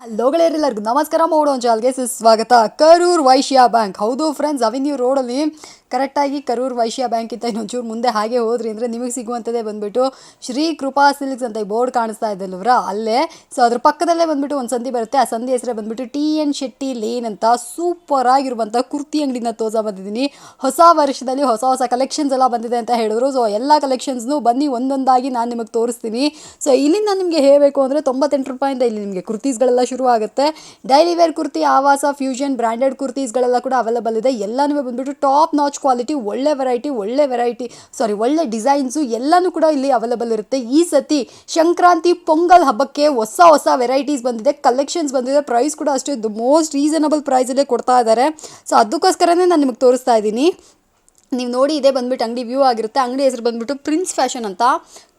Hello ಗೆಳೆಯರೆಲ್ಲರಿಗೂ ನಮಸ್ಕಾರ. ಮಾಡೋಣ ಚಾನಲ್ಗೆ ಸ್ವಾಗತ. ಕರೂರ್ ವೈಶ್ಯ ಬ್ಯಾಂಕ್, ಹೌದು ಫ್ರೆಂಡ್ಸ್, ಅವೆನ್ಯೂ ರೋಡಲ್ಲಿ ಕರೆಕ್ಟಾಗಿ ಕರೂರ್ ವೈಶ್ಯ ಬ್ಯಾಂಕಿಂತ ಇನ್ನೊಂಚೂರು ಮುಂದೆ ಹಾಗೆ ಹೋದ್ರಿ ಅಂದರೆ ನಿಮಗೆ ಸಿಗುವಂಥದ್ದೇ ಬಂದುಬಿಟ್ಟು ಶ್ರೀ ಕೃಪಾ ಸಿಲ್ಕ್ಸ್ ಅಂತ ಈ ಬೋರ್ಡ್ ಕಾಣಿಸ್ತಾ ಇದ್ದಲ್ವರ ಅಲ್ಲೇ. ಸೊ ಅದ್ರ ಪಕ್ಕದಲ್ಲೇ ಬಂದುಬಿಟ್ಟು ಒಂದು ಸಂಧಿ ಬರುತ್ತೆ. ಆ ಸಂಧಿ ಹೆಸರೇ ಬಂದುಬಿಟ್ಟು TN ಶೆಟ್ಟಿ ಲೇನ್ ಅಂತ ಸೂಪರ್ ಆಗಿರುವಂಥ ಕುರ್ತಿ ಅಂಗಡಿನ ಬಂದಿದ್ದೀನಿ. ಹೊಸ ವರ್ಷದಲ್ಲಿ ಹೊಸ ಹೊಸ ಕಲೆಕ್ಷನ್ಸ್ ಎಲ್ಲ ಬಂದಿದೆ ಅಂತ ಹೇಳಿದ್ರು. ಸೊ ಎಲ್ಲ ಕಲೆಕ್ಷನ್ಸ್ನು ಬನ್ನಿ ಒಂದೊಂದಾಗಿ ನಾನು ನಿಮಗೆ ತೋರಿಸ್ತೀನಿ. ಸೊ ಇಲ್ಲಿ ನಾನು ನಿಮಗೆ ಹೇಳಬೇಕು ಅಂದರೆ 98 ರೂಪಾಯಿಂದ ಇಲ್ಲಿ ನಿಮಗೆ ಕುರ್ತೀಸ್ಗಳೆಲ್ಲ ಶುರು ಆಗುತ್ತೆ. ಡೈಲಿ ವೇರ್ ಕುರ್ತಿ, ಆವಾಸ, ಫ್ಯೂಷನ್, ಬ್ರ್ಯಾಂಡೆಡ್ ಕುರ್ತೀಸ್ಗಳೆಲ್ಲ ಕೂಡ ಅವೈಲೇಬಲ್ ಇದೆ. ಎಲ್ಲನೂ ಬಂದುಬಿಟ್ಟು ಟಾಪ್ ನಾಚ್ ಕ್ವಾಲಿಟಿ, ಒಳ್ಳೆ ಒಳ್ಳೆ ಡಿಸೈನ್ಸು ಎಲ್ಲನೂ ಕೂಡ ಇಲ್ಲಿ ಅವೈಲೇಬಲ್ ಇರುತ್ತೆ. ಈ ಸತಿ ಸಂಕ್ರಾಂತಿ ಪೊಂಗಲ್ ಹಬ್ಬಕ್ಕೆ ಹೊಸ ವೆರೈಟೀಸ್ ಬಂದಿದೆ, ಕಲೆಕ್ಷನ್ಸ್ ಬಂದಿದೆ. ಪ್ರೈಸ್ ಕೂಡ ಅಷ್ಟೇ ಮೋಸ್ಟ್ ರೀಸನಬಲ್ ಪ್ರೈಸಲ್ಲೇ ಕೊಡ್ತಾ ಇದ್ದಾರೆ. ಸೊ ಅದಕ್ಕೋಸ್ಕರನೇ ನಾನು ನಿಮಗೆ ತೋರಿಸ್ತಾ ಇದ್ದೀನಿ. ನೀವು ನೋಡಿ, ಇದೇ ಬಂದುಬಿಟ್ಟು ಅಂಗಡಿ ವ್ಯೂ ಆಗಿರುತ್ತೆ. ಅಂಗಡಿ ಹೆಸರು ಬಂದುಬಿಟ್ಟು ಪ್ರಿನ್ಸ್ ಫ್ಯಾಷನ್ ಅಂತ.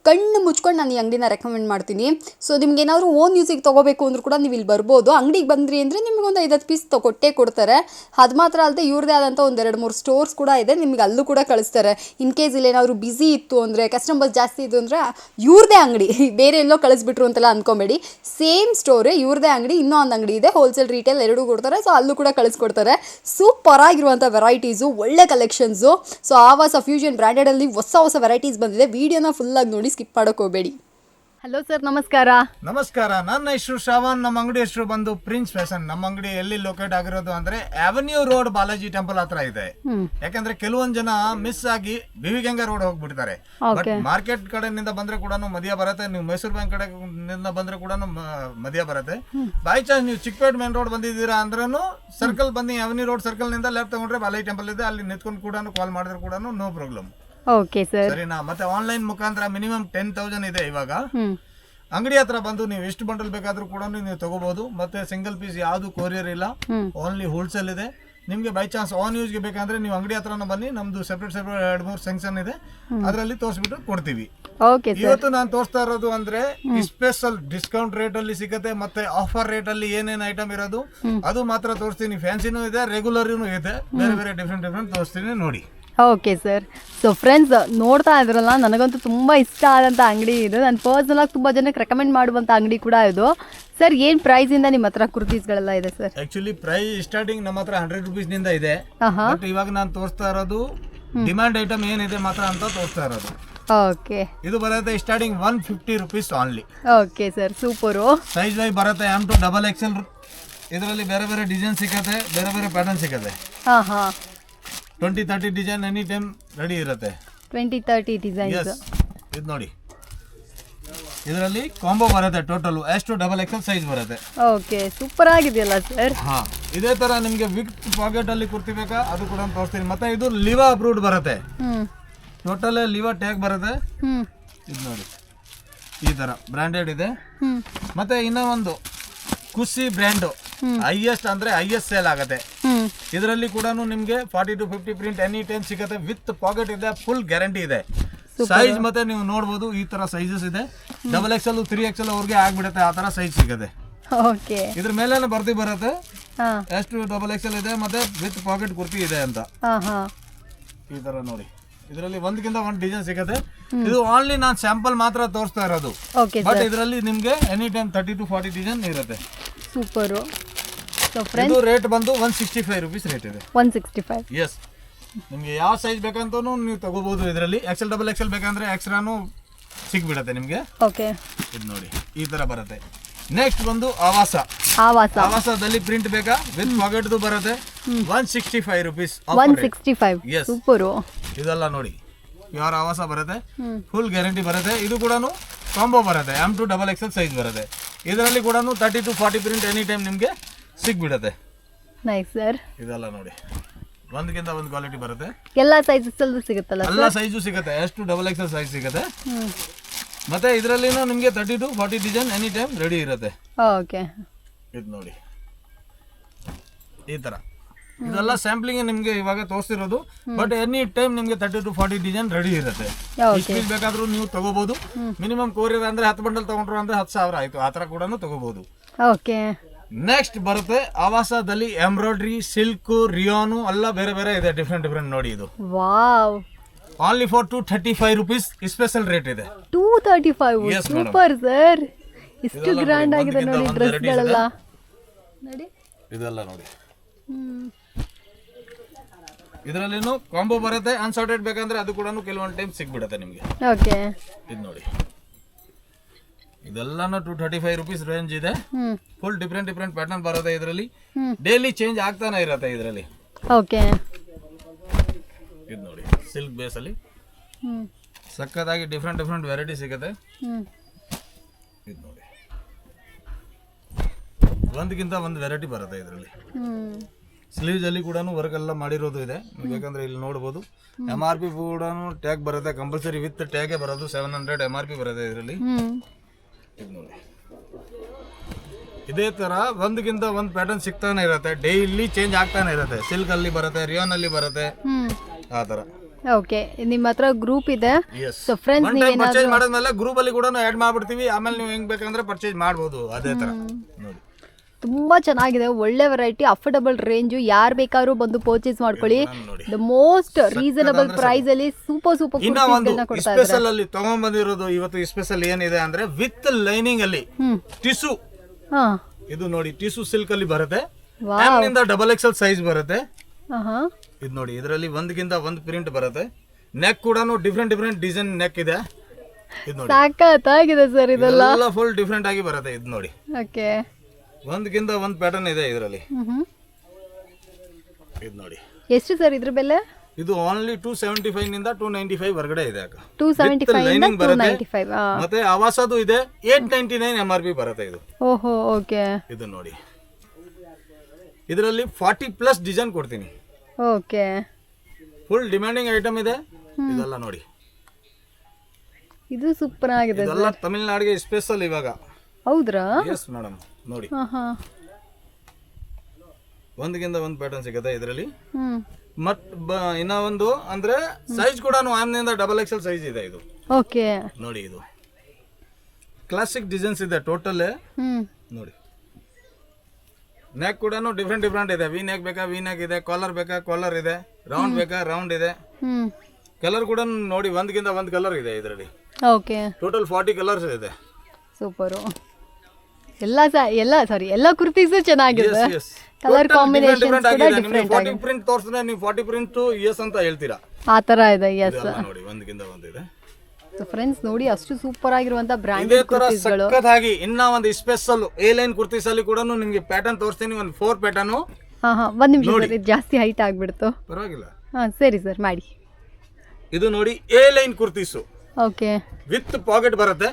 ಕಣ್ಣು ಮುಚ್ಕೊಂಡು ನಾನು ಈ ಅಂಗಡಿನ ರೆಕಮೆಂಡ್ ಮಾಡ್ತೀನಿ. ಸೊ ನಿಮ್ಗೆ ಏನಾದರೂ ಓನ್ ಯೂಸಿಗೆ ತೊಗೋಬೇಕು ಅಂದರೂ ಕೂಡ ನೀವು ಇಲ್ಲಿ ಬರ್ಬೋದು. ಅಂಗಡಿಗೆ ಬಂದ್ರಿ ಅಂದರೆ ನಿಮಗೊಂದು 5-10 ಪೀಸ್ ಕೊಟ್ಟೇ ಕೊಡ್ತಾರೆ. ಅದು ಮಾತ್ರ ಅಲ್ಲದೆ ಇವ್ರದ್ದೇ ಆದಂಥ ಒಂದು 2-3 ಸ್ಟೋರ್ಸ್ ಕೂಡ ಇದೆ, ನಿಮ್ಗೆ ಅಲ್ಲೂ ಕೂಡ ಕಳಿಸ್ತಾರೆ. ಇನ್ ಕೇಸ್ ಇಲ್ಲಿ ಏನಾದರೂ ಬ್ಯುಸಿ ಇತ್ತು ಅಂದರೆ, ಕಸ್ಟಮರ್ಸ್ ಜಾಸ್ತಿ ಇದ್ದು ಅಂದರೆ ಇವ್ರದ್ದೇ ಅಂಗಡಿ, ಬೇರೆ ಎಲ್ಲೋ ಕಳಿಸ್ಬಿಟ್ರು ಅಂತೆಲ್ಲ ಅಂದ್ಕೊಬೇಡಿ. ಸೇಮ್ ಸ್ಟೋರೇ, ಇವ್ರದ್ದೇ ಅಂಗಡಿ. ಇನ್ನೂ ಒಂದು ಅಂಗಡಿ ಇದೆ, ಹೋಲ್ಸೇಲ್ ರಿಟೇಲ್ ಎರಡೂ ಕೊಡ್ತಾರೆ. ಸೊ ಅಲ್ಲೂ ಕೂಡ ಕಳಿಸ್ಕೊಡ್ತಾರೆ. ಸೂಪರ್ ಆಗಿರುವಂಥ ವೆರೈಟೀಸು, ಒಳ್ಳೆ ಕಲೆಕ್ಷನ್ಸು. ಸೊ ಆವಾಸ, ಫ್ಯೂಷನ್, ಬ್ರ್ಯಾಂಡೆಡಲ್ಲಿ ಹೊಸ ವೆರೈಟೀಸ್ ಬಂದಿದೆ. ವೀಡಿಯೋನ ಫುಲ್ಲಾಗಿ ನೋಡಿ, ಸ್ಕಿಪ್ ಮಾಡೋಕೆ ಹೋಗಬೇಡಿ. ಹಲೋ ಸರ್, ನಮಸ್ಕಾರ. ನಮಸ್ಕಾರ. ನನ್ನ ಹೆಸರು ಶ್ರಾವಣ್. ನಮ್ಮ ಅಂಗಡಿ ಹೆಸರು ಬಂದು ಪ್ರಿನ್ಸ್ ಫ್ಯಾಷನ್. ನಮ್ಮ ಅಂಗಡಿ ಎಲ್ಲಿ ಲೊಕೇಟ್ ಆಗಿರೋದು ಅಂದ್ರೆ ಅವೆನ್ಯೂ ರೋಡ್, ಬಾಲಾಜಿ ಟೆಂಪಲ್ ಹತ್ರ ಇದೆ. ಯಾಕಂದ್ರೆ ಕೆಲವೊಂದ್ ಜನ ಮಿಸ್ ಆಗಿ ಬಿವಿಗಂಗಾ ರೋಡ್ ಹೋಗ್ಬಿಡ್ತಾರೆ. ಬಟ್ ಮಾರ್ಕೆಟ್ ಕಡೆಯಿಂದ ಬಂದ್ರೆ ಕೂಡ ಮಧ್ಯ ಬರುತ್ತೆ. ನೀವು ಮೈಸೂರು ಬ್ಯಾಂಕ್ ಕಡೆಯಿಂದ ಬಂದ್ರೆ ಕೂಡ ಮಧ್ಯ ಬರುತ್ತೆ. ಬೈ ಚಾನ್ಸ್ ನೀವು ಚಿಕ್ಕಪೇಟೆ ಮೇನ್ ರೋಡ್ ಬಂದಿದ್ದೀರಾ ಅಂದ್ರೂ ಸರ್ಕಲ್ ಬನ್ನಿ. ಅವೆನ್ಯೂ ರೋಡ್ ಸರ್ಕಲ್ ನಿಂದ ಲೆಫ್ಟ್ ತಗೊಂಡ್ರೆ ಬಾಲಾಜಿ ಟೆಂಪಲ್ ಇದೆ. ಅಲ್ಲಿ ನಿಂತ್ಕೊಂಡು ಕೂಡ ಕಾಲ್ ಮಾಡಿದ್ರೆ ಕೂಡ ನೋ ಪ್ರಾಬ್ಲಮ್. ಓಕೆ ಸರ್, ಸರಿನಾ? ಮತ್ತೆ ಆನ್ಲೈನ್ ಮುಖಾಂತರ ಮಿನಿಮಮ್ 10,000 ಇದೆ ಇವಾಗ. ಅಂಗಡಿ ಹತ್ರ ಬಂದು ನೀವು ಎಷ್ಟು ಬಂಡಲ್ ಬೇಕಾದ್ರೂ ಕೂಡ ನೀವು ತಗೋಬಹುದು. ಮತ್ತೆ ಸಿಂಗಲ್ ಪೀಸ್ ಯಾವ್ದು ಕೊರಿಯರ್ ಇಲ್ಲ, ಓನ್ಲಿ ಹೋಲ್ಸೇಲ್ ಇದೆ. ನಿಮ್ಗೆ ಬೈ ಚಾನ್ಸ್ ಆನ್ ಯೂಸ್ಗೆ ಬೇಕಂದ್ರೆ ನೀವು ಅಂಗಡಿ ಹತ್ರನ ಬನ್ನಿ. ನಮ್ದು ಸೆಪರೇಟ್ 2-3 ಸೆಕ್ಷನ್ ಇದೆ, ಅದರಲ್ಲಿ ತೋರಿಸ್ಬಿಟ್ಟು ಕೊಡ್ತೀವಿ. ಇವತ್ತು ನಾನು ತೋರಿಸ್ತಾ ಇರೋದು ಅಂದ್ರೆ ಸ್ಪೆಷಲ್ ಡಿಸ್ಕೌಂಟ್ ರೇಟ್ ಅಲ್ಲಿ ಸಿಗುತ್ತೆ. ಮತ್ತೆ ಆಫರ್ ರೇಟ್ ಅಲ್ಲಿ ಏನೇನ್ ಐಟಮ್ ಇರೋದು ಅದು ಮಾತ್ರ ತೋರಿಸ್ತೀನಿ. ಫ್ಯಾನ್ಸಿನೂ ಇದೆ, ರೆಗ್ಯುಲರ್ ಇದೆ, ಬೇರೆ ಡಿಫ್ರೆಂಟ್ ತೋರಿಸ್ತೀನಿ, ನೋಡಿ. Okay sir. ಸೊ ಫ್ರೆಂಡ್ಸ್, ನೋಡ್ತಾ ಇದ್ರಲ್ಲ, ನನಗಂತೂ ತುಂಬ ಇಷ್ಟ ಆದಂಥ ಅಂಗಡಿ ಇದು. ನಾನು ಪರ್ಸನಲಾಗಿ ತುಂಬ ಜನಕ್ಕೆ ರೆಕಮೆಂಡ್ ಮಾಡುವಂಥ ಅಂಗಡಿ ಕೂಡ ಇದು. ಸರ್, ಏನು ಪ್ರೈಸಿಂದ ನಿಮ್ಮ ಹತ್ರ ಕುರ್ತೀಸ್ಗಳೆಲ್ಲ ಇದೆ ಸರ್? ಆಕ್ಚುಲಿ ಪ್ರೈಸ್ ಸ್ಟಾರ್ಟಿಂಗ್ ನಮ್ಮ ಹತ್ರ 100 ರೂಪೀಸ್ನಿಂದ ಇದೆ. ಬಟ್ ಇವಾಗ ನಾನು ತೋರಿಸ್ತಾ ಇರೋದು ಡಿಮ್ಯಾಂಡ್ ಐಟಮ್ ಏನಿದೆ ಮಾತ್ರ ಅಂತ ತೋರಿಸ್ತಾ ಇರೋದು. ಓಕೆ, ಇದು ಬರುತ್ತೆ starting 150 rupees only. Okay sir, super. Size wise ಬರುತ್ತೆ M to XXL. ಇದರಲ್ಲಿ ಬೇರೆ ಡಿಸೈನ್ ಸಿಗುತ್ತೆ, ಬೇರೆ ಪ್ಯಾಟರ್ನ್ ಸಿಗುತ್ತೆ. 20-30 ಡಿಸೈನ್ ಎನಿ ಟೈಮ್ ರೆಡಿ ಇರುತ್ತೆ. 20-30 ಡಿಸೈನ್ಸ್. ಇದು ನೋಡಿ, ಇದರಲ್ಲಿ ಕಾಂಬೋ ಬರುತ್ತೆ. Total S to XXL size ಬರುತ್ತೆ. ಓಕೆ, ಸೂಪರ್ ಆಗಿದೆಯಲ್ಲ ಸರ್. ಇದೇ ತರ ನಿಮಗೆ ವಿತ್ ಪಾಕೆಟ್ ಅಲ್ಲಿ ಕುರ್ತಿ ಬೇಕಾ ಅದು ಕೂಡ ತೋರಿಸ್ತೀನಿ. ಮತ್ತೆ ಇದು ಲಿವಾ ಅಪ್ರೂವ್ಡ್ ಬರುತ್ತೆ. ಟೋಟಲ್ ಲಿವಾ ಟ್ಯಾಗ್ ಬರುತ್ತೆ. ಇದು ನೋಡಿ, ಈ ತರ ಬ್ರಾಂಡೆಡ್ ಇದೆ. ಮತ್ತೆ ಇನ್ನೂ ಒಂದು ಖುಷಿ ಬ್ರ್ಯಾಂಡ್ ಹೈಯೆಸ್ಟ್ ಸೇಲ್ ಆಗುತ್ತೆ. ಇದರಲ್ಲಿ ಕೂಡ ನಿಮ್ಗೆ 40 to 50 ಪ್ರಿಂಟ್ ಎನಿ ಟೈಮ್ ಸಿಗುತ್ತೆ. ವಿತ್ ಪಾಕೆಟ್ ಇದೆ, ಫುಲ್ ಗ್ಯಾರಂಟಿ ಇದೆ. ಸೈಜ್ ಮತ್ತೆ ನೀವು ನೋಡಬಹುದು, ಈ ತರ ಸೈಜಸ್ ಇದೆ. XXL 3XL ಅವ್ರಿಗೆ ಆಗ್ಬಿಡುತ್ತೆ, ಆ ತರ ಸೈಜ್ ಸಿಗುತ್ತೆ. ಇದ್ರ ಮೇಲೆ ಬರುತ್ತೆ S to XXL ಇದೆ, ಮತ್ತೆ ವಿತ್ ಪಾಕೆಟ್ ಕುರ್ತಿ ಇದೆ ಅಂತ. ಈ ತರ ನೋಡಿ, ಇದರಲ್ಲಿ ಒಂದಕ್ಕಿಂತ ಒಂದು ಡಿಸೈನ್ ಸಿಗುತ್ತೆ. ಇದು ಓನ್ಲಿ ನಾನು ಸ್ಯಾಂಪಲ್ ಮಾತ್ರ ತೋರಿಸ್ತಾ ಇರೋದು. ಬಟ್ ಇದರಲ್ಲಿ ನಿಮ್ಗೆ ಎನಿ ಟೈಮ್ 30 to 40 ಡಿಸೈನ್ ಇರುತ್ತೆ. ಸೂಪರ್. ಇದು ರೇಟ್ ಬಂದು 165 ರೂಪೀಸ್ ರೇಟ್ ಇದೆ. 165. ಎಸ್, ನಿಮ್ಗೆ ಯಾವ ಸೈಜ್ ಬೇಕಂತೂ ನೀವು ತಗೋಬಹುದು. ಇದರಲ್ಲಿ XL ಬೇಕಂದ್ರೆ ಎಕ್ಸ್ಟ್ರಾನು ಸಿಕ್ಬಿಡುತ್ತೆ ನಿಮ್ಗೆ. ಓಕೆ, ಇದು ನೋಡಿ, ಈ ತರ ಬರುತ್ತೆ. ನೆಕ್ಸ್ಟ್ ಬಂದು ಆವಾಸದಲ್ಲಿ ಪ್ರಿಂಟ್ ಬೇಕಾ, ವಿತ್ ಪಾಕೆಟ್ದು ಬರುತ್ತೆ. 165 ರೂಪೀಸ್. 165. ಸೂಪರ್. ಇದೆಲ್ಲ ನೋಡಿ, ಯಾರ ಆವಾಸ ಬರುತ್ತೆ, ಫುಲ್ ಗ್ಯಾರಂಟಿ ಬರುತ್ತೆ. ಇದು ಕೂಡ ಕಾಂಬೋ ಬರುತ್ತೆ, M to XXL ಸೈಜ್ ಬರುತ್ತೆ. ಇದರಲ್ಲಿ ಕೂಡ 30 to 40 ಪ್ರಿಂಟ್ ಎನಿ ಟೈಮ್ ನಿಮ್ಗೆ ಸಿಕ್ಬಿಡುತ್ತೆ. Nice sir. ಇದೆಲ್ಲ ನೋಡಿ, ಒಂದಕ್ಕಿಂತ ಒಂದು ಕ್ವಾಲಿಟಿ ಬರುತ್ತೆ. ಎಲ್ಲ ಸೈಜಸ್ ಸಿಗುತ್ತಲ್ಲ? ಎಲ್ಲ ಸೈಜು ಸಿಗುತ್ತೆ, S to XXL ಸೈಜ್ ಸಿಗುತ್ತೆ. ಮತ್ತೆ ಇದರಲ್ಲಿ ನಿಮ್ಗೆ 30 to 40 design any time ready ಇರುತ್ತೆ. ಓಕೆ, ಇದು ನೋಡಿ, ಈ ತರ ಇದೆಲ್ಲ ಸ್ಯಾಂಪ್ಲಿಂಗ್ ನಿಮ್ಗೆ ಇವಾಗ ತೋರಿಸ್ತಿರೋದು. ಬಟ್ ಎನಿ ಟೈಮ್ ನಿಮ್ಗೆ 30 to 40 ಡಿಸೈನ್ ರೆಡಿ ಇರುತ್ತೆ. ಎಷ್ಟು ಬೇಕಾದ್ರೂ ನೀವು ತಗೋಬಹುದು. ಮಿನಿಮಮ್ ಕೊರಿಯರ್ ಅಂದ್ರೆ 10 ಬಂಡಲ್ ತಗೊಂಡ್ರು ಅಂದ್ರೆ 10,000 ಆಯ್ತು. ಆ ತರ ಕೂಡ ತಗೋಬಹುದು. ಓಕೆ, ನೆಕ್ಸ್ಟ್ ಬರುತ್ತೆ ಆವಾಸದಲ್ಲಿ ಎಂಬ್ರಾಯ್ಡ್ರಿ, ಸಿಲ್ಕ್, ರಿಯಾನು ಎಲ್ಲ ಬೇರೆ ಇದೆ, ಡಿಫ್ರೆಂಟ್ ನೋಡಿ. ಇದು wow, only for 235 rupees special rate ಇದೆ. 235. ಸೂಪರ್ ಸರ್, ಇಷ್ಟು ಗ್ರ್ಯಾಂಡ್ ಆಗಿದೆ ನೋಡಿ ಡ್ರೆಸ್ಗಳೆಲ್ಲ. ನೋಡಿ. ಇದೆಲ್ಲ ನೋಡಿ. ಹ್ಮ್. ಇದರಲ್ಲಿನೂ ಕಾಂಬೋ ಬರುತ್ತೆ. ಅನ್ಸಾರ್ಟೆಡ್ ಬೇಕಂದ್ರೆ ಅದು ಕೂಡ ಕೆಲವೊಂದು ಟೈಮ್ ಸಿಕ್ಬಿಡುತ್ತೆ ನಿಮಗೆ. ಓಕೆ. ಇದು ನೋಡಿ, ಇದೆಲ್ಲಾನು 235 ರುಪೀಸ್ ರೇಂಜ್ ಇದೆ. ಫುಲ್ ಡಿಫ್ರೆಂಟ್ ಪ್ಯಾಟರ್ನ್ ಬರುತ್ತೆ ಇದರಲ್ಲಿ. ಡೈಲಿ ಚೇಂಜ್ ಆಗ್ತಾನೆ ಇರುತ್ತೆ ಇದರಲ್ಲಿ. ಓಕೆ. ಇದು ನೋಡಿ, ಸಿಲ್ಕ್ ಬೇಸ್ ಅಲ್ಲಿ ಸಕ್ಕತ್ತಾಗಿ ಡಿಫ್ರೆಂಟ್ ವೆರೈಟಿ ಸಿಗುತ್ತೆ. ಇದು ನೋಡಿ, ಒಂದಕ್ಕಿಂತ ಒಂದು ವೆರೈಟಿ ಬರುತ್ತೆ ಇದರಲ್ಲಿ. ಸ್ಲೀವ್ಸ್ ಅಲ್ಲಿ ಕೂಡ ವರ್ಕ್ ಎಲ್ಲ ಮಾಡಿರೋದು ಇದೆ. ಬೇಕಂದ್ರೆ ಇಲ್ಲಿ ನೋಡ್ಬೋದು. MRP ಕೂಡ ಟ್ಯಾಗ್ ಬರುತ್ತೆ, ಕಂಪಲ್ಸರಿ ವಿತ್ ಟ್ಯಾಗೇ ಬರೋದು. 700 MRP ಬರುತ್ತೆ ಇದರಲ್ಲಿ. ಇದು ನೋಡಿ, ಇದೇ ತರ ಒಂದಕ್ಕಿಂತ ಒಂದು ಪ್ಯಾಟರ್ನ್ ಸಿಗ್ತಾನೆ ಇರುತ್ತೆ. ಡೈಲಿ ಚೇಂಜ್ ಆಗ್ತಾನೆ ಇರುತ್ತೆ. ಸಿಲ್ಕ್ ಅಲ್ಲಿ ಬರುತ್ತೆ, ರಿಯಾನ್ ಅಲ್ಲಿ ಬರುತ್ತೆ, ಆ ತರ. ಓಕೆ, ನಿಮ್ಮ ಹತ್ರ ಗ್ರೂಪ್ ಇದೆ. ಸೊ ಫ್ರೆಂಡ್ಸ್, ನೀವು ಪರ್ಚೇಸ್ ಮಾಡಿದ್ಮೇಲೆ ಗ್ರೂಪ್ ಅಲ್ಲಿ ಕೂಡ ಆಡ್ ಮಾಡ್ಬಿಡ್ತೀವಿ. ಆಮೇಲೆ ನೀವು ಹೆಂಗ್ ಬೇಕಂದ್ರೆ ಪರ್ಚೇಸ್ ಮಾಡ್ಬೋದು. ಅದೇ ತರ ನೋಡಿ, ತುಂಬಾ ಚೆನ್ನಾಗಿದೆ. ಒಳ್ಳೆ ವೆರೈಟಿ, ಅಫೋರ್ಡಬಲ್ ರೇಂಜು. ಯಾರು ಬೇಕಾದ್ರೂ ಬಂದು ಪರ್ಚೇಸ್ ಮಾಡ್ಕೊಳ್ಳಿ. ದ ಮೋಸ್ಟ್ ರೀಸನಬಲ್ ಪ್ರೈಸ್ ಅಲ್ಲಿ ಸೂಪರ್ ಇನ್ನ ಸ್ಪೆಷಲ್ ಅಲ್ಲಿ ತಗೊಂಡ್ ಬಂದಿರೋದು ಇವತ್ತು ಸ್ಪೆಷಲ್ ಏನಿದೆ ಅಂದ್ರೆ ವಿತ್ ಲೈನಿಂಗ್ ಅಲ್ಲಿ ಟಿಸು. ಇದು ನೋಡಿ, ಟಿಸು ಸಿಲ್ಕ್ ಅಲ್ಲಿ ಬರುತ್ತೆ. M ನಿಂದ XXL ಸೈಜ್ ಬರುತ್ತೆ. ಇದು ನೋಡಿ, ಇದರಲ್ಲಿ ಒಂದಕ್ಕಿಂತ ಒಂದು ಪ್ರಿಂಟ್ ಬರುತ್ತೆ. ನೆಕ್ ಕೂಡ ಡಿಫ್ರೆಂಟ್ ಡಿಸೈನ್ ನೆಕ್ ಇದೆ. ಇದು ನೋಡಿ, ಸಾಕಾಗಿದೆ ಸರ್. ಇದೆಲ್ಲ ಫುಲ್ ಡಿಫ್ರೆಂಟ್ ಆಗಿ ಬರುತ್ತೆ. ಇದು ನೋಡಿ, ಓಕೆ, ಒಂದಕ್ಕಿಂತ ಒಂದು ಪ್ಯಾಟರ್ನ್ ಇದೆ ಇದರಲ್ಲಿ. ಇದು ನೋಡಿ, ಎಷ್ಟು ಸರ್ ಇದ್ರ ಬೆಲೆ? ಇದು ಓನ್ಲಿ 275 ನಿಂದ 295 ಹೊರಗಡೆ ಇದೆ. 275 ಇಂದ 295. ಮತ್ತೆ ಆವಾಸದು ಇದೆ. 899 MRP ಬರುತ್ತೆ ಇದು. ಓಹೋ, ಓಕೆ. ಇದು ನೋಡಿ, ಇದರಲ್ಲಿ 40+ ಡಿಸೈನ್ ಕೊಡ್ತೀನಿ. ಓಕೆ, ಫುಲ್ ಡಿಮ್ಯಾಂಡಿಂಗ್ ಐಟಮ್ ಇದೆ. ಇದೆಲ್ಲ ನೋಡಿ, ಇದು ಸೂಪರ್ ಆಗಿದೆ. ಇದೆಲ್ಲ ತಮಿಳ್ನಾಡಿಗೆ ಸ್ಪೆಷಲ್ ಇವಾಗ. ಹೌದ್ರಾ? ಎಸ್ ಮೇಡಮ್, ನೋಡಿ, ಒಂದಕ್ಕಿಂತ ಒಂದು ಪ್ಯಾಟರ್ನ್ ಸಿಗುತ್ತೆ ಇದರಲ್ಲಿ. ಮತ್ ಇನ್ನ ಒಂದು ಅಂದ್ರೆ ಸೈಜ್ ಕೂಡ M ನಿಂದ XXL ಸೈಜ್ ಇದೆ ಇದು. ಓಕೆ, ನೋಡಿ, ಇದು ಕ್ಲಾಸಿಕ್ ಡಿಸೈನ್ಸ್ ಇದೆ ಟೋಟಲ್. ನೋಡಿ, ನೆಕ್ ಕೂಡ ಡಿಫ್ರೆಂಟ್ ಇದೆ. ವಿ ನೆಕ್ ಬೇಕಾ ವಿ ನೆಕ್ ಇದೆ, ಕಾಲರ್ ಬೇಕಾ ಕಾಲರ್ ಇದೆ, ರೌಂಡ್ ಬೇಕಾ ರೌಂಡ್ ಇದೆ. ಕಲರ್ ಕೂಡ ನೋಡಿ, ಒಂದಕ್ಕಿಂತ ಒಂದು ಕಲರ್ ಇದೆ ಇದರಲ್ಲಿ. ಓಕೆ, ಟೋಟಲ್ 40 ಕಲರ್ಸ್ ಇದೆ. ಸೂಪರು. ಎಲ್ಲ ಕುರ್ತೀಸ್ ಚೆನ್ನಾಗಿದೆ. ಕಲರ್ ಕಾಂಬಿನೇಷನ್ಸ್ ಕೂಡ ಡಿಫರೆಂಟ್ ಆಗಿದೆ. 40 ಪ್ರಿಂಟ್ ತೋರಿಸಿದ್ರೆ ನೀವು 40 ಪ್ರಿಂಟ್ ಎಸ್ ಅಂತ ಹೇಳ್ತೀರಾ. ಆ ತರ ಇದೆ. ಎಸ್, ನೋಡಿ, ಒಂದಕ್ಕಿಂತ ಒಂದು ಇದೆ. ಸೊ ಫ್ರೆಂಡ್ಸ್, ನೋಡಿ, ಅಷ್ಟು ಸೂಪರ್ ಆಗಿರುವಂತ ಬ್ರಾಂಡೆಡ್ ಕುರ್ತೀಸ್ಗಳು. ಸಕ್ಕತ್ತಾಗಿ ಇನ್ನ ಒಂದು ಸ್ಪೆಷಲ್ ಎ ಲೈನ್ ಕುರ್ತೀಸ್ ಅಲ್ಲಿ ಕೂಡ ನಿಮಗೆ ಪ್ಯಾಟರ್ನ್ ತೋರಿಸ್ತೀನಿ. ಒಂದು 4 ಪ್ಯಾಟರ್ನ್. ಒಂದ್ ನಿಮಿಷ ಸರ್, ಇದು ಜಾಸ್ತಿ ಹೈಟ್ ಆಗ್ಬಿಡ್ತು. ಪರವಾಗಿಲ್ಲ. ಸರಿ ಸರ್, ಮಾಡಿ. ಇದು ನೋಡಿ, A line kurtis. Okay, with packet ಬರುತ್ತೆ.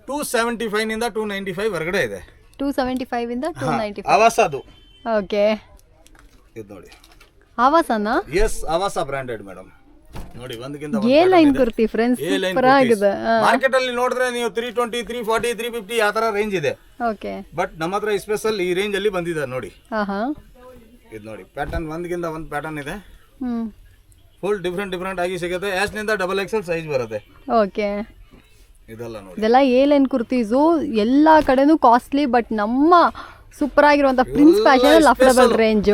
275 ನಿಂದ 295 ಹೊರಗಡೆ ಇದೆ. 275 ಇಂದ 295. ಆವಾಸದು. ಓಕೆ, ಇದು ನೋಡಿ, ಆವಾಸನಾ? ಎಸ್, ಆವಾಸ ಬ್ರಾಂಡೆಡ್ ಮೇಡಮ್. ನೋಡಿ, ಒಂದಕ್ಕಿಂತ A line kurti friends, super ಆಗಿದೆ. ಮಾರ್ಕೆಟ್ ಅಲ್ಲಿ ನೋಡಿದ್ರೆ ನೀವು 320, 340, 350 ಆ ತರ ರೇಂಜ್ ಇದೆ. ಓಕೆ, ಬಟ್ ನಮ್ಮ ಹತ್ರ ಸ್ಪೆಷಲ್ ಈ ರೇಂಜ್ ಅಲ್ಲಿ ಬಂದಿದೆ ನೋಡಿ. ಇದು ನೋಡಿ, ಪ್ಯಾಟರ್ನ್ ಒಂದಕ್ಕಿಂತ ಒಂದು ಪ್ಯಾಟರ್ನ್ ಇದೆ. ಫುಲ್ ಡಿಫ್ರೆಂಟ್ ಆಗಿ ಸಿಗುತ್ತೆ. S ನಿಂದ XXL ಸೈಜ್ ಬರುತ್ತೆ. ಓಕೆ, ಇದೆಲ್ಲ ನೋಡಿ, ಇದೆಲ್ಲ ಎ ಲೈನ್ ಕುರ್ತೀಸು. ಎಲ್ಲ ಕಡೆನೂ ಕಾಸ್ಟ್ಲಿ, ಬಟ್ ನಮ್ಮ ಸೂಪರ್ ಆಗಿರುವಂತ ಪ್ರಿನ್ಸ್ ಫ್ಯಾಷನ್ ಅಲ್ಲಿ ಅಫೋರ್ಡಬಲ್ ರೇಂಜ್.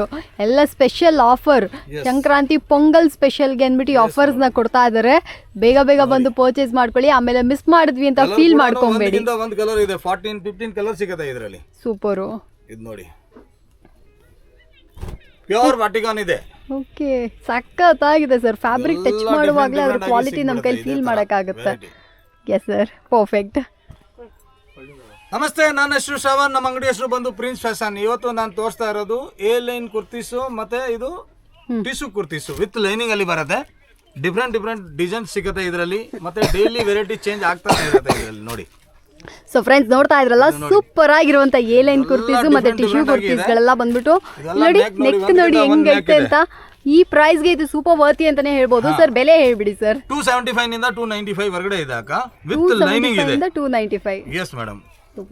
ಎಲ್ಲ ಸ್ಪೆಷಲ್ ಆಫರ್, ಸಂಕ್ರಾಂತಿ ಪೊಂಗಲ್ ಸ್ಪೆಷಲ್ಗೆ ಅಂದ್ಬಿಟ್ಟು ಆಫರ್ಸ್ ನ ಕೊಡ್ತಾ ಇದಾರೆ. ಬೇಗ ಬಂದು ಪರ್ಚೇಸ್ ಮಾಡ್ಕೊಳ್ಳಿ. ಆಮೇಲೆ ಮಿಸ್ ಮಾಡಿದ್ವಿ ಅಂತ ಫೀಲ್ ಮಾಡ್ಕೊಂಬೇಡಿ. ಒಂದು ಕಲರ್ ಇದೆ, 14-15 ಕಲರ್ ಸಿಗುತ್ತೆ ಇದರಲ್ಲಿ. ಸೂಪರು. ಇದು ನೋಡಿ, ಪ್ಯೂರ್ ವಾಟಿಕಾನ್ ಇದೆ. ಓಕೆ, ಸಖತ್ತಾಗಿದೆ ಸರ್. ಫ್ಯಾಬ್ರಿಕ್ ಟಚ್ ಮಾಡುವಾಗಲೇ ಅದ್ರ ಕ್ವಾಲಿಟಿ ನಮ್ಮ ಕೈಲಿ ಫೀಲ್ ಮಾಡೋಕ್ಕಾಗುತ್ತೆ. Yes sir, perfect. ನಮಸ್ತೆ, ನನ್ನ ಹೆಸರು ಶ್ರವಣ್. ನಮ್ಮ ಅಂಗಡಿ ಹೆಸರು ಬಂದು ಪ್ರಿನ್ಸ್ ಫ್ಯಾಷನ್. ಇವತ್ತು ನಾನು ತೋರಿಸ್ತಾ ಇರೋದು ಎ ಲೈನ್ ಕುರ್ತೀಸು ಮತ್ತೆ ಇದು ಟಿಸು ಕುರ್ತೀಸು ವಿತ್ ಲೈನಿಂಗ್ ಅಲ್ಲಿ ಬರುತ್ತೆ. ಡಿಫ್ರೆಂಟ್ ಡಿಸೈನ್ ಸಿಗುತ್ತೆ ಇದರಲ್ಲಿ. ಮತ್ತೆ ಡೈಲಿ ವೆರೈಟಿ ಚೇಂಜ್ ಆಗ್ತಾನೆ ಇರುತ್ತೆ ಇದರಲ್ಲಿ. ನೋಡಿ, ಸೊ ಫ್ರೆಂಡ್ಸ್, ನೋಡ್ತಾ ಇದ್ರಲ್ಲ, ಸೂಪರ್ ಆಗಿರುವಂತ ಎ ಲೈನ್ ಕುರ್ತೀಸ್ ಮತ್ತೆ ಟಿಶ್ಯೂ ಕುರ್ತೀಸ್ಗಳೆಲ್ಲ ಬಂದ್ಬಿಟ್ಟು ನೋಡಿ. ನೆಕ್ ನೋಡಿ ಹೆಂಗೈತೆ ಅಂತ. ಈ ಪ್ರೈಸ್ಗೆ ಇದು ಸೂಪರ್ ವರ್ತಿ ಅಂತಾನೆ ಹೇಳ್ಬೋದು. ಸರ್, ಬೆಲೆ ಹೇಳ್ಬಿಡಿ ಸರ್. 275 ನಿಂದ 295 ಹೊರಗಡೆ ಇದೆ ಅಕ್ಕ. ವಿತ್ ಲೈನಿಂಗ್ ಇದೆ. 295. Yes madam.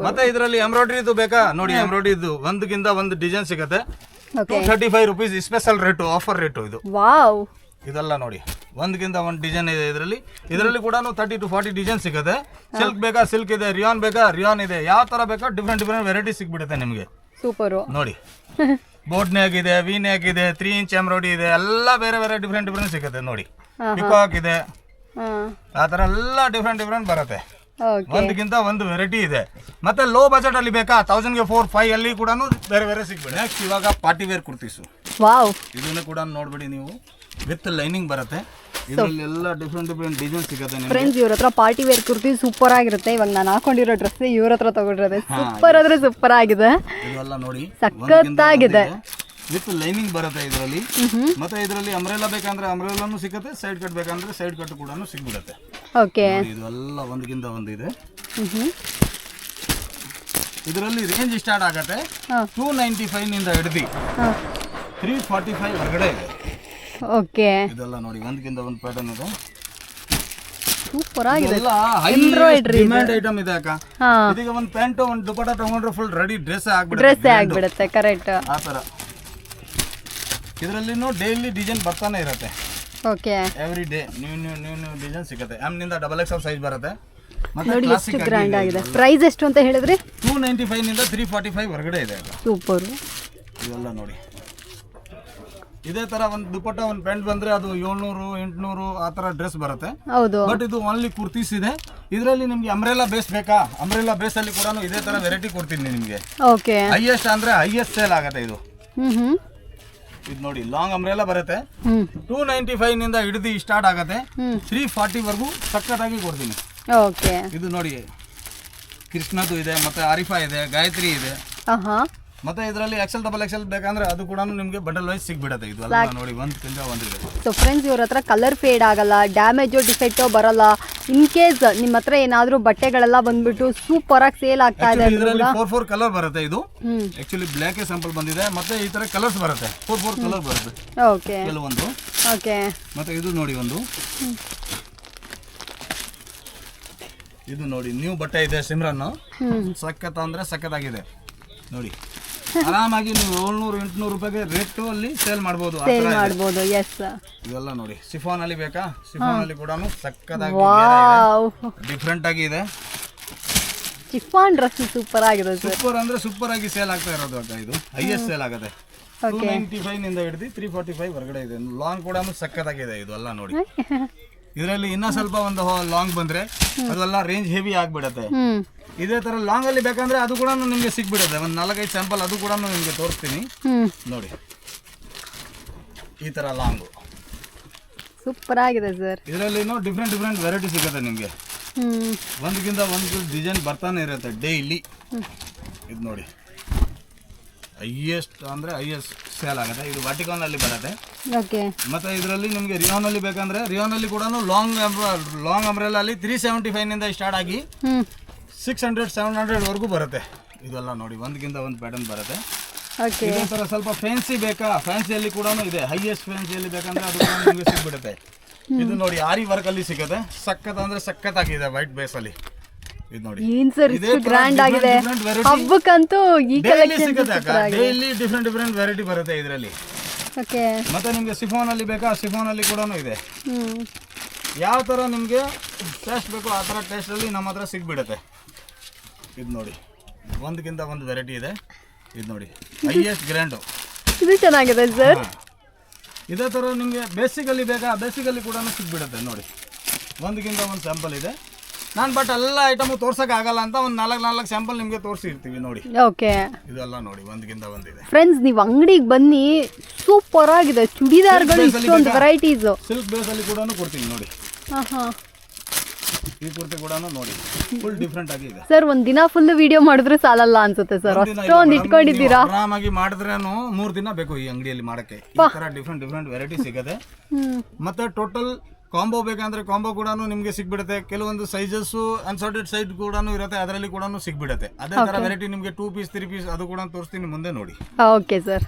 ಮತ್ತೆ ಇದರಲ್ಲಿ ಎಂಬ್ರಾಯ್ಡ್ರಿ ಇದು ಬೇಕಾ ನೋಡಿ, ಎಂಬ್ರಾಯ್ಡ್ರಿ ಇದು ಒಂದಕ್ಕಿಂತ ಒಂದು ಡಿಸೈನ್ ಸಿಗುತ್ತೆ. 235 rupees special rate, offer rate ಇದು. ವಾವ್, ಇದೆಲ್ಲ ನೋಡಿ, ಒಂದಕ್ಕಿಂತ ಒಂದು ಡಿಸೈನ್ ಇದೆ ಇದರಲ್ಲಿ ಕೂಡ 30 to 40 ಡಿಸೈನ್ ಸಿಗುತ್ತೆ. ಸಿಲ್ಕ್ ಬೇಕಾ ಸಿಲ್ಕ್ ಇದೆ, ರಿಯಾನ್ ಬೇಕಾ ರಿಯಾನ್ ಇದೆ. ಯಾವ ತರ ಬೇಕಾ ಡಿಫ್ರೆಂಟ್ ವೆರೈಟಿ ಸಿಕ್ಬಿಡುತ್ತೆ ನಿಮಗೆ. ಸೂಪರು. ನೋಡಿ, ಬೋಟ್ ನೆಕ್ ಇದೆ, ವಿ ನೆಕ್ ಇದೆ, 3 ಇಂಚ್ ಎಂಬ್ರಾಯ್ಡ್ರಿ ಇದೆ. ಎಲ್ಲ ಬೇರೆ ಡಿಫ್ರೆಂಟ್ ಸಿಗುತ್ತೆ ನೋಡಿ. ಪಿಕಾಕ್ ಇದೆ, ಆ ತರ ಎಲ್ಲ ಡಿಫ್ರೆಂಟ್ ಬರುತ್ತೆ. ಓಕೆ ಒಂದಕ್ಕಿಂತ ಒಂದು ವೆರೈಟಿ ಇದೆ. ಮತ್ತೆ ಲೋ ಬಜೆಟ್ ಅಲ್ಲಿ ಬೇಕಾ 1000ಗೆ 4, 5 ಅಲ್ಲಿ ಕೂಡ ಬೇರೆ ಬೇರೆ ಸಿಗ್ಬೇಡಿ. ನೆಕ್ಸ್ಟ್ ಇವಾಗ ಪಾರ್ಟಿ ವೇರ್ ಕುರ್ತೀಸು. ವಾವ್, ಇದನ್ನ ಕೂಡ ನೋಡ್ಬಿಡಿ ನೀವು, ವಿತ್ ಲೈನಿಂಗ್ ಬರುತ್ತೆ. ಇದರಲ್ಲಿ ಎಲ್ಲ ಡಿಫ್ರೆಂಟ್ ಡಿಸೈನ್ ಸಿಗುತ್ತೆ ನಿಮಗೆ. ಫ್ರೆಂಡ್ಸ್ ಇವ್ರ ಹತ್ರ ಪಾರ್ಟಿ ವೇರ್ ಕುರ್ತಿ ಸೂಪರ್ ಆಗಿರುತ್ತೆ. ಇವಾಗ ನಾನು ಹಾಕೊಂಡಿರೋ ಡ್ರೆಸ್ ಇವ್ರ ಹತ್ರ ತಗೊಂಡಿರೋದೆ ಸೂಪರ್ ಅಂದ್ರೆ ಸೂಪರ್ ಆಗಿದೆ. ಇದೆಲ್ಲ ನೋಡಿ ಸಖತ್ತಾಗಿದೆ. ವಿತ್ ಲೈನಿಂಗ್ ಬರುತ್ತೆ ಇದರಲ್ಲಿ. ಮತ್ತೆ ಇದರಲ್ಲಿ ಅಂಬ್ರೆಲಾ ಬೇಕಂದ್ರೆ ಅಂಬ್ರೆಲಾನು ಸಿಗುತ್ತೆ, ಸೈಡ್ ಕಟ್ ಬೇಕಂದ್ರೆ ಸೈಡ್ ಕಟ್ ಕೂಡ ಸಿಗ್ಬಿಡುತ್ತೆ. ಓಕೆ, ಇದೆಲ್ಲ ಒಂದಕ್ಕಿಂತ ಒಂದು ಇದೆ. ಇದರಲ್ಲಿ ರೇಂಜ್ ಸ್ಟಾರ್ಟ್ ಆಗುತ್ತೆ 295 ನಿಂದ ಹಿಡಿದು 345 ಹೊರಗಡೆ ಇದೆ. ಓಕೆ, ಇದೆಲ್ಲ ನೋಡಿ ಒಂದಕ್ಕಿಂತ ಒಂದು ಪ್ಯಾಟರ್ನ್ ಇದೆ. ಸೂಪರ್ ಆಗಿದೆ. ಇದೆಲ್ಲ ಎಂಬ್ರಾಯ್ಡ್ರಿ ಡಿಮ್ಯಾಂಡ್ ಐಟಮ್ ಇದೆ ಅಕ್ಕ. ಇದೀಗ ಒಂದು ಪ್ಯಾಂಟ್ ಒಂದು ದುಪಟ್ಟ ತಗೊಂಡ್ರೆ ಫುಲ್ ರೆಡಿ ಡ್ರೆಸ್ ಆಗ್ಬಿಡುತ್ತೆ. ಕರೆಕ್ಟ್. ಆ ತರ ಇದರಲ್ಲಿ ಡೈಲಿ ಡಿಸೈನ್ ಬರ್ತಾನೆ ಇರುತ್ತೆ. Okay, every day new design ಸಿಗುತ್ತೆ. ಎಮ್ ನಿಂದ XXL ಸೈಜ್ ಬರುತ್ತೆ. ನೋಡಿ ಎಷ್ಟು ಗ್ರ್ಯಾಂಡ್ ಆಗಿದೆ. ಪ್ರೈಸ್ ಎಷ್ಟು ಅಂತ ಹೇಳಿದ್ರಿ? 295 ನಿಂದ 345 ಹೊರಗಡೆ ಇದೆ. ಸೂಪರ್. ಇದೆಲ್ಲ ನೋಡಿ ಇದೇ ತರ ಒಂದು ದುಪಟ್ಟ ಒಂದು ಪ್ಯಾಂಟ್ ಬಂದ್ರೆ ಅದು 700 800 ಆ ತರ ಡ್ರೆಸ್ ಬರುತ್ತೆ. ಹೌದು, ಬಟ್ ಇದು ಓನ್ಲಿ ಕುರ್ತೀಸ್ ಇದೆ. ಇದರಲ್ಲಿ ನಿಮ್ಗೆ ಅಂಬ್ರೆಲಾ ಬೇಸ್ ಬೇಕಾ? ಅಂಬ್ರೆಲಾ ಬೇಸ್ ಅಲ್ಲಿ ಕೂಡ ಇದೇ ತರ ವೆರೈಟಿ ಕೊಡ್ತೀನಿ ನಿಮ್ಗೆ. ಓಕೆ, ಹೈಯೆಸ್ಟ್ ಅಂದ್ರೆ ಹೈಯೆಸ್ಟ್ ಸೇಲ್ ಆಗುತ್ತೆ ಇದು. ಇದು ನೋಡಿ ಲಾಂಗ್ ಅಂಬ್ರೆಲಾ ಬರುತ್ತೆ. 295 ನಿಂದ ಹಿಡಿದು ಸ್ಟಾರ್ಟ್ ಆಗುತ್ತೆ 340 ವರೆಗೂ ಸಕ್ಕತ್ತಾಗಿ ಕೊಡ್ತೀನಿ. ಓಕೆ, ಇದು ನೋಡಿ ಕೃಷ್ಣದು ಇದೆ, ಮತ್ತೆ ಆರಿಫಾ ಇದೆ, ಗಾಯತ್ರಿ ಇದೆ. ಮತ್ತೆ ಇದರಲ್ಲಿ XXL ಬೇಕಂದ್ರೆ ಅದು ಕೂಡ ನಿಮಗೆ ಬಂಡಲ್ ವೈಸ್ ಸಿಗ್ಬಿಡುತ್ತೆ. ಇದು ಎಲ್ಲ ನೋಡಿ ಒಂದಕ್ಕಿಂತ ಒಂದಿದೆ. ಸೊ ಫ್ರೆಂಡ್ಸ್ ಇವ್ರ ಹತ್ರ ಕಲರ್ ಫೇಡ್ ಆಗಲ್ಲ, ಡ್ಯಾಮೇಜು ಡಿಫೆಕ್ಟೋ ಬರಲ್ಲ. ಇನ್ ಕೇಸ್ ನಿಮ್ಮ ಹತ್ರ ಏನಾದರೂ ಬಟ್ಟೆಗಳೆಲ್ಲ ಬಂದ್ಬಿಟ್ಟು ಸೂಪರ್ ಆಗಿ ಸೇಲ್ ಆಗ್ತಾ ಇದೆ. ಇದರಲ್ಲಿ 4 ಕಲರ್ ಬರುತ್ತೆ. ಇದು ಆಕ್ಚುಲಿ ಬ್ಲ್ಯಾಕ್ ಸ್ಯಾಂಪಲ್ ಬಂದಿದೆ. ಮತ್ತೆ ಈ ತರ ಕಲರ್ಸ್ ಬರುತ್ತೆ, 4 ಕಲರ್ ಬರುತ್ತೆ. ಓಕೆ, ಕೆಲವೊಂದು. ಓಕೆ, ಮತ್ತೆ ಇದು ನೋಡಿ ಒಂದು ಇದು ನೋಡಿ ನ್ಯೂ ಬಟ್ಟೆ ಇದೆ ಸಿಮ್ರನ್. ಸಖತ್ ಅಂದ್ರೆ ಸಖತ್ತಾಗಿದೆ ನೋಡಿ. ಆರಾಮಾಗಿ ನೀವು 700-800 ರೂಪಾಯಿಗೆ ರೇಟ್ ಅಲ್ಲಿ ಸೇಲ್ ಮಾಡಬಹುದು. ಇವೆಲ್ಲ ನೋಡಿ ಸಿಫಾನ್ ಅಲ್ಲಿ ಬೇಕಾ? ಸಿಫಾನ್ ಅಲ್ಲಿ ಕೂಡ ಸಖತ್ತಾಗಿ ಡಿಫ್ರೆಂಟ್ ಆಗಿ ಇದೆ. ಶಿಫಾನ್ ಡ್ರೆಸ್ ಸೂಪರ್ ಆಗಿದೆ. ಸೂಪರ್ ಅಂದ್ರೆ ಸೂಪರ್ ಆಗಿ ಸೇಲ್ ಆಗ್ತಾ ಇರೋದು ಅಕ್ಕ. ಇದು ಹೈಯೆಸ್ಟ್ ಸೇಲ್ ಆಗುತ್ತೆ. 295 ನಿಂದ ಹಿಡಿದು 345 ಹೊರಗಡೆ ಇದೆ. ಲಾಂಗ್ ಕೂಡ ಸಖತ್ತಾಗಿದೆ. ಇದು ಎಲ್ಲ ನೋಡಿ ಇದರಲ್ಲಿ ಇನ್ನ ಸ್ವಲ್ಪ ಒಂದು ಲಾಂಗ್ ಬಂದ್ರೆ ಅದೆಲ್ಲ ರೇಂಜ್ ಹೆವಿ ಆಗ್ಬಿಡತ್ತೆ. ಇದೇ ತರ ಲಾಂಗ್ ಅಲ್ಲಿ ಬೇಕಂದ್ರೆ ಅದು ಕೂಡ ನಿಮ್ಗೆ ಸಿಗ್ಬಿಡುತ್ತೆ. ಒಂದು 4-5 ಸ್ಯಾಂಪಲ್ ಅದು ಕೂಡ ನಿಮ್ಗೆ ತೋರಿಸ್ತೀನಿ ನೋಡಿ. ಈ ತರ ಲಾಂಗ್ ಸೂಪರ್ ಆಗಿದೆ ಸರ್. ಇದರಲ್ಲಿ ಡಿಫ್ರೆಂಟ್ ವೆರೈಟಿ ಸಿಗುತ್ತೆ ನಿಮ್ಗೆ. ಒಂದಕ್ಕಿಂತ ಒಂದು ಡಿಸೈನ್ ಬರ್ತಾನೆ ಇರುತ್ತೆ ಡೈಲಿ. ಇದು ನೋಡಿ ಹೈಯೆಸ್ಟ್ ಅಂದ್ರೆ ಹೈಯೆಸ್ಟ್ ಸೇಲ್ ಆಗುತ್ತೆ. ಇದು ವಾಟಿಕಾನ್ ಅಲ್ಲಿ ಬರುತ್ತೆ. ಓಕೆ, ಮತ್ತೆ ಇದರಲ್ಲಿ ನಿಮಗೆ ರಿಯಾನ್ ಅಲ್ಲಿ ಬೇಕಂದ್ರೆ ರಿಯಾನ್ ಅಲ್ಲಿ ಕೂಡ ಲಾಂಗ್ ಅಂಬ್ರೆಲಾ ಅಲ್ಲಿ 375 ನಿಂದ ಸ್ಟಾರ್ಟ್ ಆಗಿ 600-700 ವರೆಗೂ ಬರುತ್ತೆ. ಇದೆಲ್ಲ ನೋಡಿ ಒಂದಕ್ಕಿಂತ ಒಂದು ಪ್ಯಾಟರ್ನ್ ಬರುತ್ತೆ. ಇದೇ ತರ ಸ್ವಲ್ಪ ಫ್ಯಾನ್ಸಿ ಬೇಕಾ? ಫ್ಯಾನ್ಸಿಯಲ್ಲಿ ಕೂಡ ಇದೆ. ಹೈಯೆಸ್ಟ್ ಫ್ಯಾನ್ಸಿಯಲ್ಲಿ ಬೇಕಂದ್ರೆ ಅದು ಕೂಡ ನಿಮಗೆ ಸಿಗ್ಬಿಡುತ್ತೆ. ಇದು ನೋಡಿ ಆರಿ ವರ್ಕ್ ಅಲ್ಲಿ ಸಿಗುತ್ತೆ. ಸಖತ್ ಅಂದ್ರೆ ಸಖತ್ ಆಗಿದೆ ವೈಟ್ ಬೇಸ್ ಅಲ್ಲಿ. ಇದು ನೋಡಿ ಏನ್ ಸರ್ ಇಷ್ಟು ಗ್ರ್ಯಾಂಡ್ ಆಗಿದೆ. ಹಬ್ಬಕ್ಕಂತೂ ಈ ಕಲೆಕ್ಷನ್ ಸಿಗುತ್ತೆ. ಡೈಲಿ ಡಿಫ್ರೆಂಟ್ ವೆರೈಟಿ ಬರುತ್ತೆ ಇದರಲ್ಲಿ. ಓಕೆ, ಮತ್ತೆ ನಿಮಗೆ ಸಿಫಾನ್ ಅಲ್ಲಿ ಬೇಕಾ? ಸಿಫಾನ್ ಅಲ್ಲಿ ಕೂಡ ಇದೆ. ಯಾವ ತರ ನಿಮಗೆ ಟೇಸ್ಟ್ ಬೇಕು ಆ ತರ ಟೇಸ್ಟ್ ಅಲ್ಲಿ ನಮ್ಮ ಹತ್ರ ಸಿಗ್ಬಿಡುತ್ತೆ. ಇದು ನೋಡಿ ಒಂದಕ್ಕಿಂತ ಒಂದು ವೆರೈಟಿ ಇದೆ. ಇದು ನೋಡಿ ಹೈಯೆಸ್ಟ್ ಗ್ರ್ಯಾಂಡು. ಇದು ಚೆನ್ನಾಗಿದೆ ಸರ್. ಇದೇ ತರ ನಿಮಗೆ ಬೇಸಿಕಲ್ಲಿ ಬೇಕಾ? ಬೇಸಿಕಲ್ಲಿ ಕೂಡ ಸಿಗ್ಬಿಡುತ್ತೆ ನೋಡಿ. ಒಂದಕ್ಕಿಂತ ಒಂದು ಸ್ಯಾಂಪಲ್ ಇದೆ. ನಾನು ಬಟ್ ಎಲ್ಲ ಐಟಮು ತೋರ್ಸಕ್ ಆಗಲ್ಲ ಅಂತ ಒಂದು 4 ಸ್ಯಾಂಪಲ್ ನಿಮಗೆ ತೋರಿಸಿರ್ತೀವಿ ನೋಡಿ. ಓಕೆ, ಇದೆಲ್ಲ ನೋಡಿ ಒಂದಕ್ಕಿಂತ ಒಂದಿದೆ. ಫ್ರೆಂಡ್ಸ್ ನೀವು ಅಂಗಡಿಗೆ ಬನ್ನಿ, ಸೂಪರ್ ಆಗಿದೆ. ಚೂಡಿದಾರ್ಗಳು ಇಷ್ಟೊಂದು ವೆರೈಟೀಸ್. ಸಿಲ್ಕ್ ಬೇಸ್ ಅಲ್ಲಿ ಕೂಡ ಕೊಡ್ತೀನಿ ನೋಡಿ. ಈ ಕುರ್ತಿ ಕೂಡ ನೋಡಿ ಫುಲ್ ಡಿಫ್ರೆಂಟ್ ಆಗಿದೆ. ಸರ್ ಒಂದ್ ದಿನ ಫುಲ್ ವಿಡಿಯೋ ಮಾಡಿದ್ರೆ ಸಾಲಲ್ಲ ಅನ್ಸುತ್ತೆ ಸರ್, ಅಷ್ಟೊಂದು ಇಟ್ಕೊಂಡಿದ್ದೀರಾ. ಆರಾಮಾಗಿ ಮಾಡಿದ್ರೇನು 3 ದಿನ ಬೇಕು ಈ ಅಂಗಡಿಯಲ್ಲಿ ಮಾಡಕ್ಕೆ. ಈ ತರ ಡಿಫ್ರೆಂಟ್ ವೆರೈಟಿ ಸಿಗುತ್ತೆ. ಮತ್ತೆ ಟೋಟಲ್ ಕಾಂಬೋ ಬೇಕಂದ್ರೆ ಕಾಂಬೋ ಕೂಡ ನಿಮಗೆ ಸಿಗ್ಬಿಡುತ್ತೆ. ಕೆಲವೊಂದು ಸೈಜಸ್ ಅನ್ಸಾರ್ಟೆಡ್ ಸೈಜ್ ಕೂಡ ಇರುತ್ತೆ, ಅದರಲ್ಲಿ ಕೂಡ ಸಿಗ್ಬಿಡುತ್ತೆ. ಅದೇ ತರ ವೆರೈಟಿ ನಿಮಗೆ 2 ಪೀಸ್ 3 ಪೀಸ್ ಅದು ಕೂಡ ತೋರಿಸ್ತೀನಿ ಮುಂದೆ ನೋಡಿ. Okay sir.